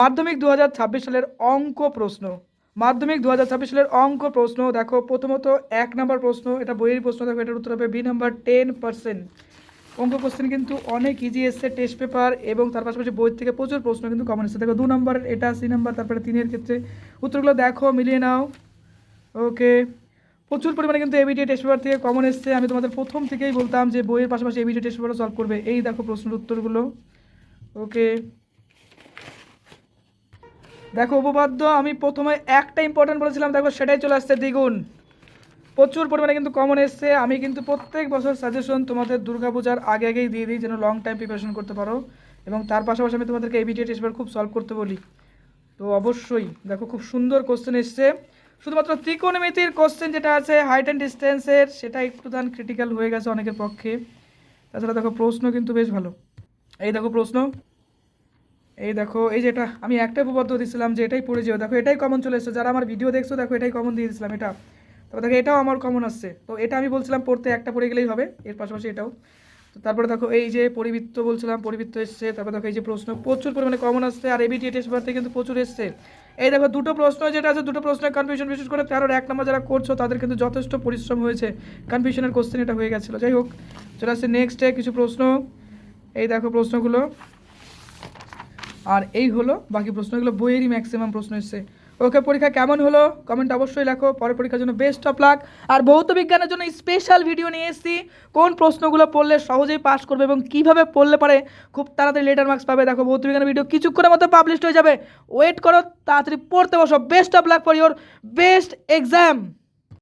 মাধ্যমিক 2026 সালের অঙ্ক প্রশ্ন। মাধ্যমিক 2026 সালের অঙ্ক প্রশ্ন দেখো, প্রথমত 1 নম্বর প্রশ্ন, এটা বইয়ের প্রশ্ন। দেখো এটার উত্তর হবে বি নাম্বার 10%। অঙ্ক কোশ্চেন কিন্তু অনেক ইজি এসছে, টেস্ট পেপার এবং তার পাশাপাশি বই থেকে প্রচুর প্রশ্ন কিন্তু কমন এসছে। দেখো 2 নম্বরের এটা, সি নাম্বার, তারপরে 3-এর ক্ষেত্রে উত্তরগুলো দেখো, মিলিয়ে নাও। ওকে, প্রচুর পরিমাণে কিন্তু এবিটি টেস্ট পেপার থেকে কমন এসছে। আমি তোমাদের প্রথম থেকেই বলতাম যে বইয়ের পাশাপাশি এবিটি টেস্ট পেপারও সলভ করবে। এই দেখো প্রশ্নের উত্তরগুলো। ওকে, দেখো উপপাদ্য আমি প্রথমে একটা ইম্পর্টেন্ট বলেছিলাম, দেখো সেটাই চলে আসছে দ্বিগুণ। প্রচুর পরিমাণে কিন্তু কমন এসছে। আমি কিন্তু প্রত্যেক বছর সাজেশন তোমাদের দুর্গাপূজার আগে আগেই দিয়ে দিই, যেন লং টাইম প্রিপারেশন করতে পারো। এবং তার পাশাপাশি আমি তোমাদেরকে এবিটি টেস্ট পেপার খুব সলভ করতে বলি। তো অবশ্যই দেখো খুব সুন্দর কোশ্চেন এসছে। শুধুমাত্র ত্রিকোণমিতির কোশ্চেন যেটা আছে হাইট অ্যান্ড ডিস্টেন্সের, সেটা একটু দান ক্রিটিক্যাল হয়ে গেছে অনেকের পক্ষে। তাছাড়া দেখো প্রশ্ন কিন্তু বেশ ভালো। এই দেখো প্রশ্ন, এই দেখো, এই যেটা আমি একটা উপপাদ্য দিয়েছিলাম যে এটাই পড়ে যেও, দেখো এটাই কমন চলে এসেছে। যারা আমার ভিডিও দেখছো দেখো এটাই কমন দিয়ে দিয়েছিলাম এটা। তারপর দেখো এটাও আমার কমন আসছে। তো এটা আমি বলছিলাম পড়তে একটা পড়ে গেলেই হবে, এর পাশাপাশি এটাও। তো তারপরে দেখো এই যে পরিবৃত্ত বলছিলাম, পরিবৃত্ত এসছে। তারপর দেখো এই যে প্রশ্ন প্রচুর পরিমাণে কমন আসছে, আর এবিটি টেস্ট পেপার কিন্তু প্রচুর এসছে। এই দেখো দুটো প্রশ্ন যেটা আছে, দুটো প্রশ্নের কনফিউশন, বিশেষ করে 13-র 1 নম্বর যারা করছো তাদের কিন্তু যথেষ্ট পরিশ্রম হয়েছে। কনফিউশনের কোশ্চেন এটা হয়ে গেছিলো। যাই হোক, চলে আসছে নেক্সটে কিছু প্রশ্ন। এই দেখো প্রশ্নগুলো, আর এই হলো বাকি প্রশ্নগুলো, বইয়েরই ম্যাক্সিমাম প্রশ্ন এসছে। ওকে, পরীক্ষা কেমন হলো কমেন্ট অবশ্যই লেখো। পরের পরীক্ষার জন্য বেস্ট অফ লাক। আর ভৌত বিজ্ঞানের জন্য স্পেশাল ভিডিও নিয়ে এসেছি, কোন প্রশ্নগুলো পড়লে সহজেই পাস করবে এবং কিভাবে পড়লে পারে খুব তাড়াতাড়ি লেটার মার্কস পাবে। দেখো ভৌত বিজ্ঞানের ভিডিও কিছুক্ষণের মধ্যে পাবলিশ হয়ে যাবে, ওয়েট করো, তাড়াতাড়ি পড়তে বসো। Best of luck for your best exam.